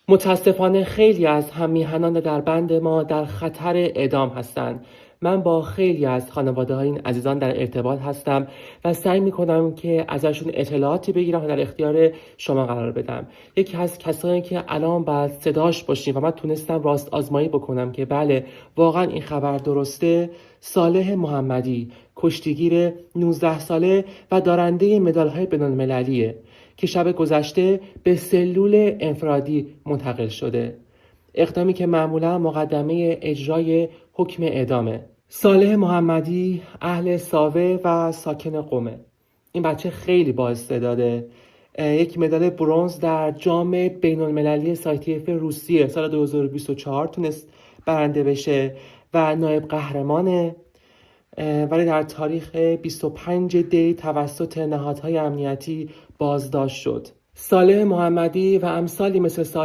متاسفانه خیلی از هم‌میهنان در بند ما در خطر اعدام هستند. من با خیلی از خانواده‌های این عزیزان در ارتباط هستم و سعی می‌کنم که ازشون اطلاعاتی بگیرم و در اختیار شما قرار بدم. یکی از کسانی که الان باید صداش باشیم و من تونستم راست آزمایی بکنم که بله واقعا این خبر درسته، صالح محمدی، کشتیگیر 19 ساله و دارنده مدال‌های بین‌المللیه که شب گذشته به سلول انفرادی منتقل شده. اقدامی که معمولا مقدمه اجرای حکم اعدامه. صالح محمدی اهل ساوه و ساکن قمه. این بچه خیلی بااستعداده. یک مدال برنز در جام بین‌المللی سایتیف روسیه سال 2024 تونست برنده بشه و نایب قهرمانه، ولی در تاریخ 25 دی توسط نهادهای امنیتی بازداشت شد. صالح محمدی و امثالی مثل